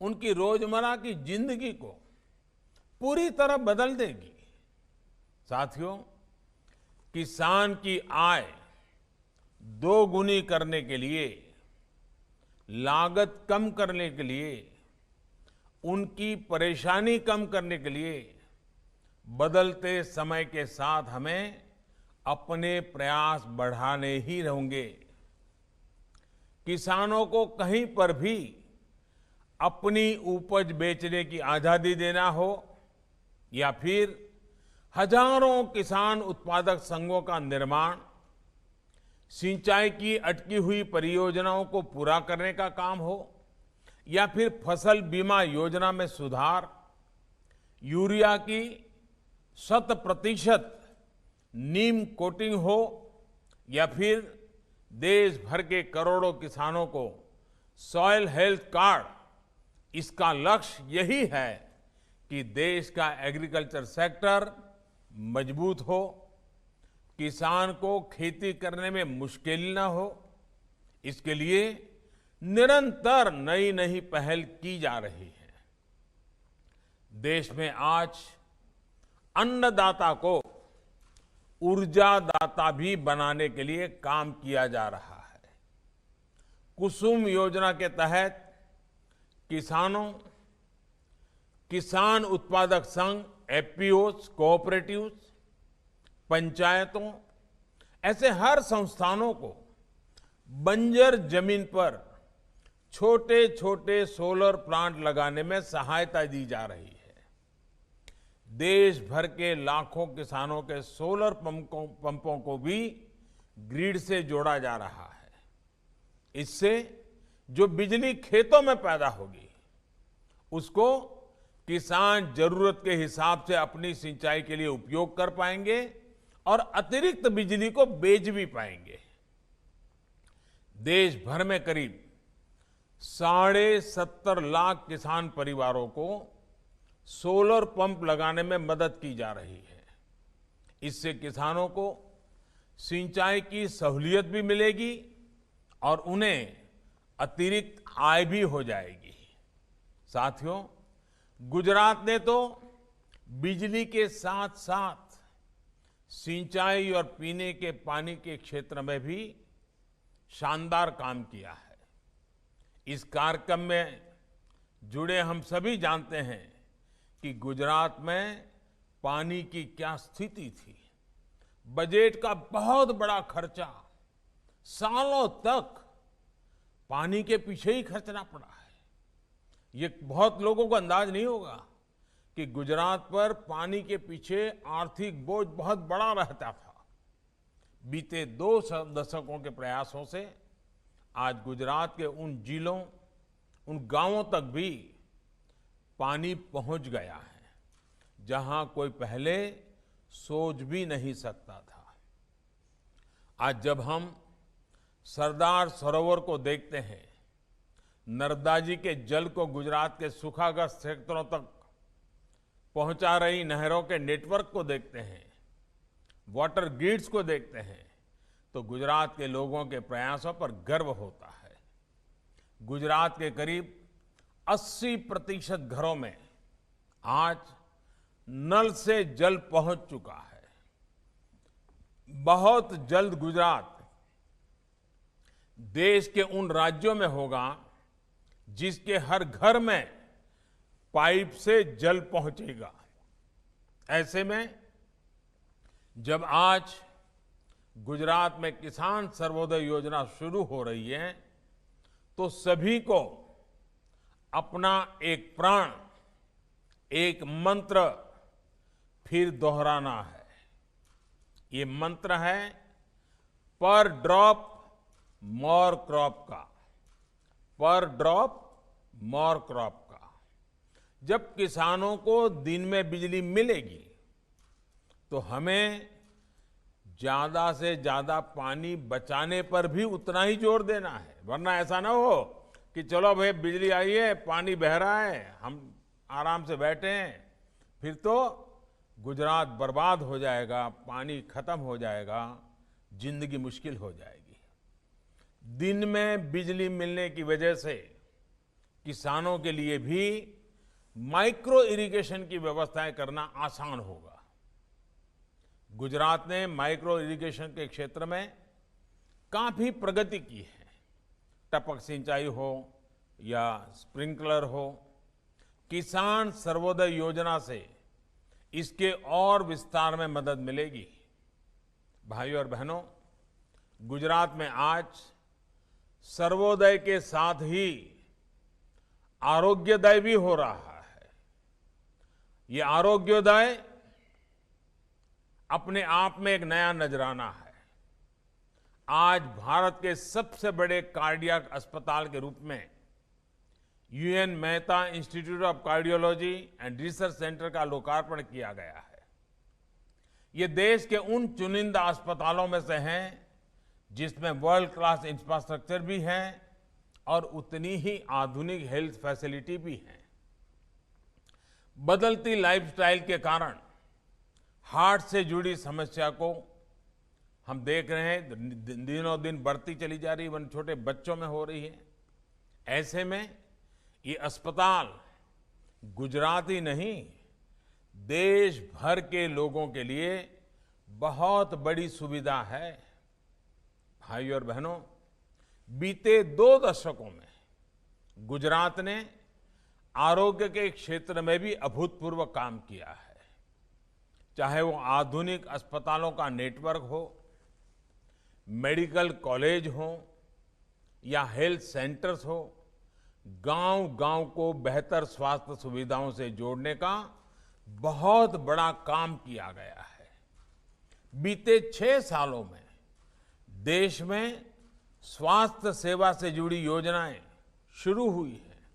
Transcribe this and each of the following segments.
उनकी रोजमर्रा की जिंदगी को पूरी तरह बदल देगी। साथियों, किसान की आय दोगुनी करने के लिए, लागत कम करने के लिए, उनकी परेशानी कम करने के लिए बदलते समय के साथ हमें अपने प्रयास बढ़ाने ही होंगे। किसानों को कहीं पर भी अपनी उपज बेचने की आजादी देना हो या फिर हजारों किसान उत्पादक संघों का निर्माण, सिंचाई की अटकी हुई परियोजनाओं को पूरा करने का काम हो या फिर फसल बीमा योजना में सुधार, यूरिया की 100% नीम कोटिंग हो या फिर देश भर के करोड़ों किसानों को सॉइल हेल्थ कार्ड, इसका लक्ष्य यही है कि देश का एग्रीकल्चर सेक्टर मजबूत हो, किसान को खेती करने में मुश्किल न हो। इसके लिए निरंतर नई नई पहल की जा रही है। देश में आज अन्नदाता को ऊर्जादाता भी बनाने के लिए काम किया जा रहा है। कुसुम योजना के तहत किसानों, किसान उत्पादक संघ, एफपीओज, कोऑपरेटिव्स, पंचायतों, ऐसे हर संस्थानों को बंजर जमीन पर छोटे छोटे सोलर प्लांट लगाने में सहायता दी जा रही है। देश भर के लाखों किसानों के सोलर पंपों को भी ग्रिड से जोड़ा जा रहा है। इससे जो बिजली खेतों में पैदा होगी, उसको किसान जरूरत के हिसाब से अपनी सिंचाई के लिए उपयोग कर पाएंगे और अतिरिक्त बिजली को बेच भी पाएंगे। देश भर में करीब 70.5 लाख किसान परिवारों को सोलर पंप लगाने में मदद की जा रही है। इससे किसानों को सिंचाई की सहूलियत भी मिलेगी और उन्हें अतिरिक्त आय भी हो जाएगी। साथियों, गुजरात ने तो बिजली के साथ साथ सिंचाई और पीने के पानी के क्षेत्र में भी शानदार काम किया है। इस कार्यक्रम में जुड़े हम सभी जानते हैं कि गुजरात में पानी की क्या स्थिति थी। बजट का बहुत बड़ा खर्चा, सालों तक पानी के पीछे ही खर्चना पड़ा है। ये बहुत लोगों को अंदाज नहीं होगा कि गुजरात पर पानी के पीछे आर्थिक बोझ बहुत बड़ा रहता था। बीते 2 दशकों के प्रयासों से आज गुजरात के उन जिलों, उन गांवों तक भी पानी पहुंच गया है जहां कोई पहले सोच भी नहीं सकता था। आज जब हम सरदार सरोवर को देखते हैं, नर्मदा जी के जल को गुजरात के सूखाग्रस्त क्षेत्रों तक पहुंचा रही नहरों के नेटवर्क को देखते हैं, वाटर ग्रिड्स को देखते हैं, तो गुजरात के लोगों के प्रयासों पर गर्व होता है। गुजरात के करीब 80% घरों में आज नल से जल पहुंच चुका है। बहुत जल्द गुजरात देश के उन राज्यों में होगा जिसके हर घर में पाइप से जल पहुंचेगा। ऐसे में जब आज गुजरात में किसान सर्वोदय योजना शुरू हो रही है, तो सभी को अपना एक प्राण, एक मंत्र फिर दोहराना है। ये मंत्र है पर ड्रॉप मोर क्रॉप का, पर ड्रॉप मोर क्रॉप का। जब किसानों को दिन में बिजली मिलेगी तो हमें ज्यादा से ज्यादा पानी बचाने पर भी उतना ही जोर देना है, वरना ऐसा ना हो कि चलो भाई बिजली आई है, पानी बह रहा है, हम आराम से बैठे हैं, फिर तो गुजरात बर्बाद हो जाएगा, पानी खत्म हो जाएगा, जिंदगी मुश्किल हो जाएगी। दिन में बिजली मिलने की वजह से किसानों के लिए भी माइक्रो इरिगेशन की व्यवस्थाएं करना आसान होगा। गुजरात ने माइक्रो इरिगेशन के क्षेत्र में काफी प्रगति की है। टपक सिंचाई हो या स्प्रिंकलर हो, किसान सर्वोदय योजना से इसके और विस्तार में मदद मिलेगी। भाइयों और बहनों, गुजरात में आज सर्वोदय के साथ ही आरोग्योदय भी हो रहा है। ये आरोग्योदय अपने आप में एक नया नजराना है। आज भारत के सबसे बड़े कार्डियक अस्पताल के रूप में UN Mehta institute of cardiology and research centre का लोकार्पण किया गया है। ये देश के उन चुनिंदा अस्पतालों में से हैं जिसमें वर्ल्ड क्लास इंफ्रास्ट्रक्चर भी है और उतनी ही आधुनिक हेल्थ फैसिलिटी भी है। बदलती लाइफस्टाइल के कारण हार्ट से जुड़ी समस्या को हम देख रहे हैं, दिनों दिन बढ़ती चली जा रही, वन छोटे बच्चों में हो रही है। ऐसे में ये अस्पताल गुजरात ही नहीं, देश भर के लोगों के लिए बहुत बड़ी सुविधा है। भाइयों और बहनों, बीते 2 दशकों में गुजरात ने आरोग्य के क्षेत्र में भी अभूतपूर्व काम किया है। चाहे वो आधुनिक अस्पतालों का नेटवर्क हो, मेडिकल कॉलेज हो या हेल्थ सेंटर्स हो, गांव-गांव को बेहतर स्वास्थ्य सुविधाओं से जोड़ने का बहुत बड़ा काम किया गया है। बीते 6 सालों में देश में स्वास्थ्य सेवा से जुड़ी योजनाएं शुरू हुई हैं,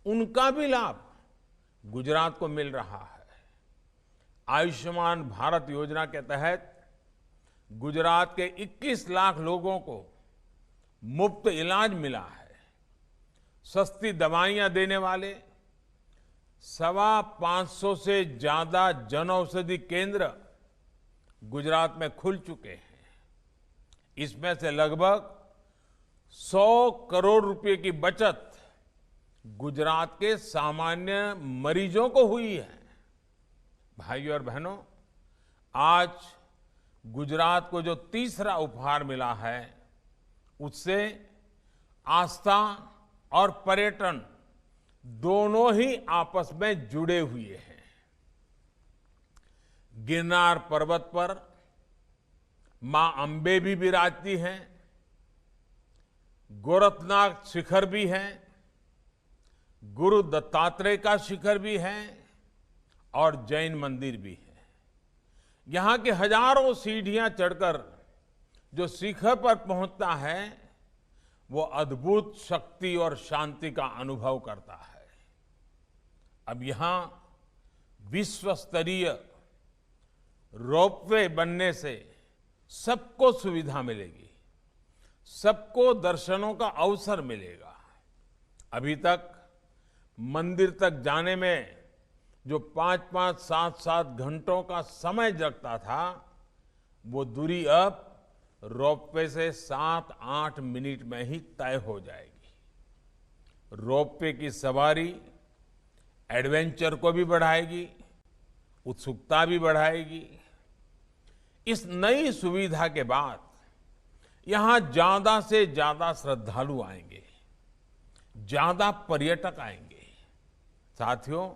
उनका भी लाभ गुजरात को मिल रहा है। आयुष्मान भारत योजना के तहत गुजरात के 21 लाख लोगों को मुफ्त इलाज मिला है। सस्ती दवाइयां देने वाले 525 से ज्यादा जन औषधि केंद्र गुजरात में खुल चुके हैं। इसमें से लगभग 100 करोड़ रुपए की बचत गुजरात के सामान्य मरीजों को हुई है। भाइयों और बहनों, आज गुजरात को जो तीसरा उपहार मिला है, उससे आस्था और पर्यटन दोनों ही आपस में जुड़े हुए हैं। गिरनार पर्वत पर मां अंबे भी विराजती हैं, गोरखनाथ शिखर भी है, गुरु दत्तात्रेय का शिखर भी है और जैन मंदिर भी है। यहां की हजारों सीढ़ियां चढ़कर जो शिखर पर पहुंचता है, वो अद्भुत शक्ति और शांति का अनुभव करता है। अब यहां विश्व स्तरीय रोपवे बनने से सबको सुविधा मिलेगी, सबको दर्शनों का अवसर मिलेगा। अभी तक मंदिर तक जाने में जो 5-5, 7-7 घंटों का समय लगता था, वो दूरी अब रोपवे से 7-8 मिनट में ही तय हो जाएगी। रोपवे की सवारी एडवेंचर को भी बढ़ाएगी, उत्सुकता भी बढ़ाएगी। इस नई सुविधा के बाद यहां ज्यादा से ज्यादा श्रद्धालु आएंगे, ज्यादा पर्यटक आएंगे। साथियों,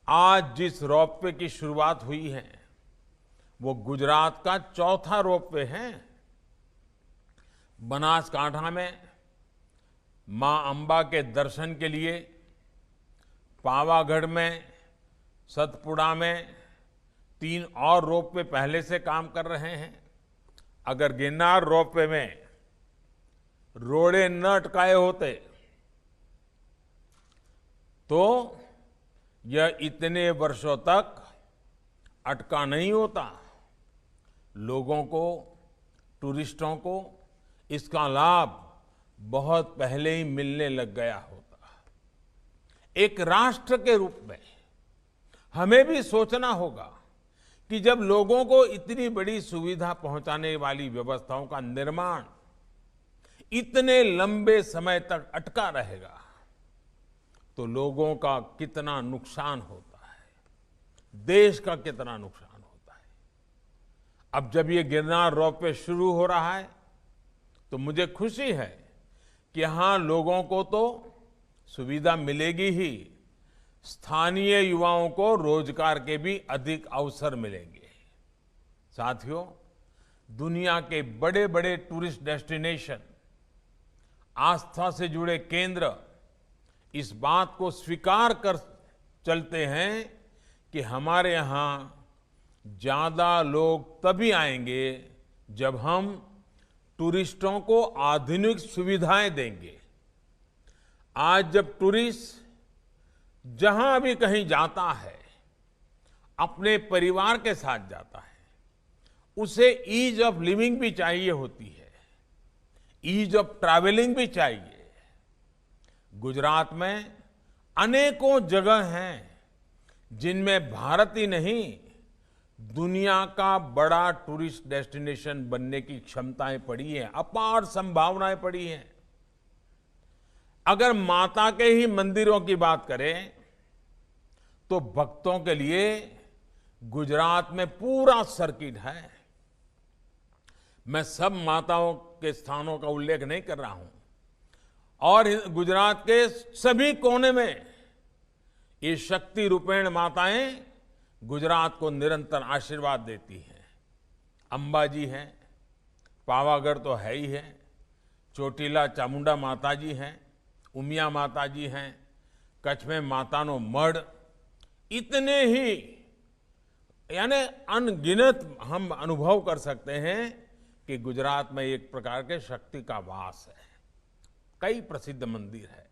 आज जिस रोपवे की शुरुआत हुई है, वो गुजरात का चौथा रोपवे है। बनासकांठा में मां अंबा के दर्शन के लिए, पावागढ़ में, सतपुड़ा में 3 और रोपवे पहले से काम कर रहे हैं। अगर गिरनार रोपवे में रोड़े न अटकाए होते तो यह इतने वर्षों तक अटका नहीं होता। लोगों को, टूरिस्टों को इसका लाभ बहुत पहले ही मिलने लग गया होता। एक राष्ट्र के रूप में हमें भी सोचना होगा कि जब लोगों को इतनी बड़ी सुविधा पहुंचाने वाली व्यवस्थाओं का निर्माण इतने लंबे समय तक अटका रहेगा, तो लोगों का कितना नुकसान होता है, देश का कितना नुकसान होता है। अब जब ये गिरनार रोपवे शुरू हो रहा है तो मुझे खुशी है कि यहां लोगों को तो सुविधा मिलेगी ही, स्थानीय युवाओं को रोजगार के भी अधिक अवसर मिलेंगे। साथियों, दुनिया के बड़े बड़े टूरिस्ट डेस्टिनेशन, आस्था से जुड़े केंद्र इस बात को स्वीकार कर चलते हैं कि हमारे यहां ज्यादा लोग तभी आएंगे जब हम टूरिस्टों को आधुनिक सुविधाएं देंगे। आज जब टूरिस्ट जहां भी कहीं जाता है, अपने परिवार के साथ जाता है, उसे ईज ऑफ लिविंग भी चाहिए होती है, ईज ऑफ ट्रैवलिंग भी चाहिए। गुजरात में अनेकों जगह हैं जिनमें भारत ही नहीं, दुनिया का बड़ा टूरिस्ट डेस्टिनेशन बनने की क्षमताएं पड़ी हैं, अपार संभावनाएं पड़ी हैं। अगर माता के ही मंदिरों की बात करें तो भक्तों के लिए गुजरात में पूरा सर्किट है। मैं सब माताओं के स्थानों का उल्लेख नहीं कर रहा हूं, और गुजरात के सभी कोने में ये शक्ति रूपेण माताएं गुजरात को निरंतर आशीर्वाद देती हैं। अंबाजी हैं, पावागढ़ तो है ही है, ચોટીલા ચાमुंडा माता जी हैं, उमिया माता जी हैं, कच्छ में मातानो मढ़, इतने ही यानी अनगिनत हम अनुभव कर सकते हैं कि गुजरात में एक प्रकार के शक्ति का वास है। कई प्रसिद्ध मंदिर है।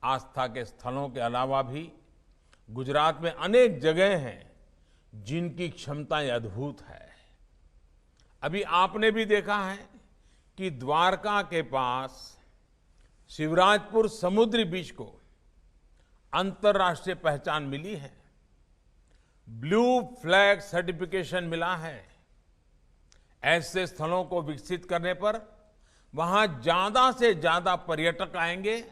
आस्था के स्थलों के अलावा भी गुजरात में अनेक जगह हैं जिनकी क्षमताएं अद्भुत है। अभी आपने भी देखा है कि द्वारका के पास शिवराजपुर समुद्री बीच को अंतर्राष्ट्रीय पहचान मिली है, ब्लू फ्लैग सर्टिफिकेशन मिला है। ऐसे स्थलों को विकसित करने पर वहां ज्यादा से ज्यादा पर्यटक आएंगे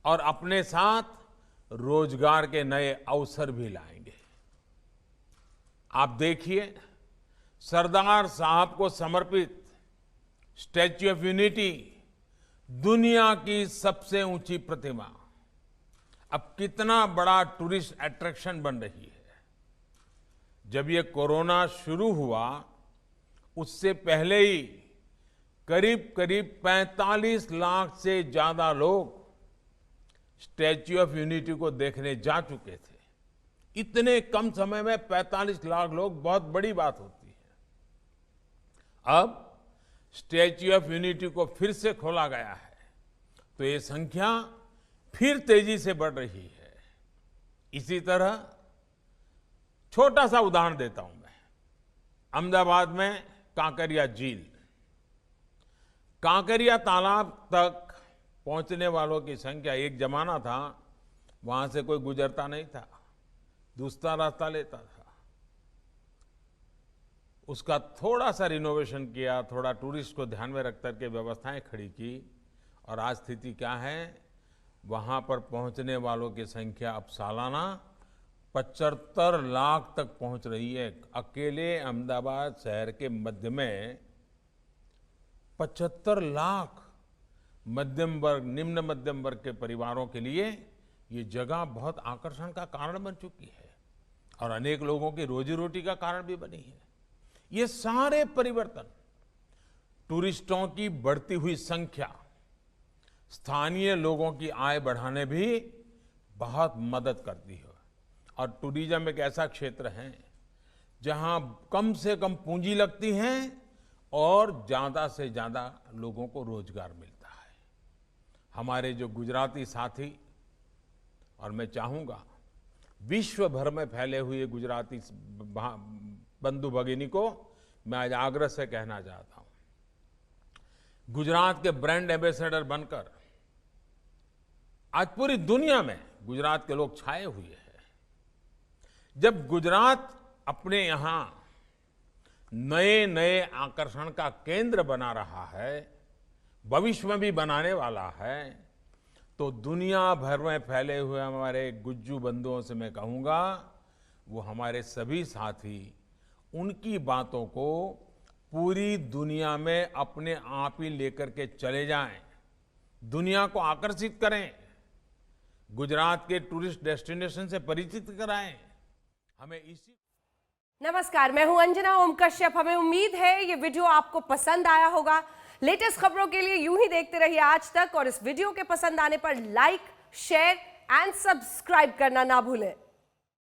और अपने साथ रोजगार के नए अवसर भी लाएंगे। आप देखिए, सरदार साहब को समर्पित स्टैच्यू ऑफ यूनिटी, दुनिया की सबसे ऊंची प्रतिमा, अब कितना बड़ा टूरिस्ट अट्रैक्शन बन रही है। जब ये कोरोना शुरू हुआ उससे पहले ही करीब करीब 45 लाख से ज्यादा लोग स्टैच्यू ऑफ यूनिटी को देखने जा चुके थे। इतने कम समय में 45 लाख लोग बहुत बड़ी बात होती है। अब स्टैच्यू ऑफ यूनिटी को फिर से खोला गया है तो ये संख्या फिर तेजी से बढ़ रही है। इसी तरह छोटा सा उदाहरण देता हूं मैं। अहमदाबाद में कांकरिया झील, कांकरिया तालाब तक पहुंचने वालों की संख्या, एक जमाना था वहां से कोई गुजरता नहीं था, दूसरा रास्ता लेता था। उसका थोड़ा सा रिनोवेशन किया, थोड़ा टूरिस्ट को ध्यान में रख करके व्यवस्थाएं खड़ी की, और आज स्थिति क्या है, वहां पर पहुंचने वालों की संख्या अब सालाना 75 लाख तक पहुंच रही है। अकेले अहमदाबाद शहर के मध्य में 75 लाख मध्यम वर्ग, निम्न मध्यम वर्ग के परिवारों के लिए ये जगह बहुत आकर्षण का कारण बन चुकी है और अनेक लोगों की रोजी रोटी का कारण भी बनी है। ये सारे परिवर्तन, टूरिस्टों की बढ़ती हुई संख्या, स्थानीय लोगों की आय बढ़ाने भी बहुत मदद करती है। और टूरिज्म एक ऐसा क्षेत्र है जहां कम से कम पूंजी लगती है और ज्यादा से ज्यादा लोगों को रोजगार मिलता है। हमारे जो गुजराती साथी, और मैं चाहूंगा विश्व भर में फैले हुए गुजराती बंधु भगिनी को मैं आज आग्रह से कहना चाहता हूं, गुजरात के ब्रांड एम्बेसडर बनकर आज पूरी दुनिया में गुजरात के लोग छाए हुए हैं। जब गुजरात अपने यहां नए नए आकर्षण का केंद्र बना रहा है, भविष्य में भी बनाने वाला है, तो दुनिया भर में फैले हुए हमारे गुज्जू बंधुओं से मैं कहूंगा, वो हमारे सभी साथी उनकी बातों को पूरी दुनिया में अपने आप ही लेकर के चले जाएं, दुनिया को आकर्षित करें, गुजरात के टूरिस्ट डेस्टिनेशन से परिचित कराएं। हमें इसी नमस्कार, मैं हूं अंजना ओम कश्यप। हमें उम्मीद है ये वीडियो आपको पसंद आया होगा। लेटेस्ट खबरों के लिए यूं ही देखते रहिए आज तक, और इस वीडियो के पसंद आने पर लाइक, शेयर एंड सब्सक्राइब करना ना भूलें।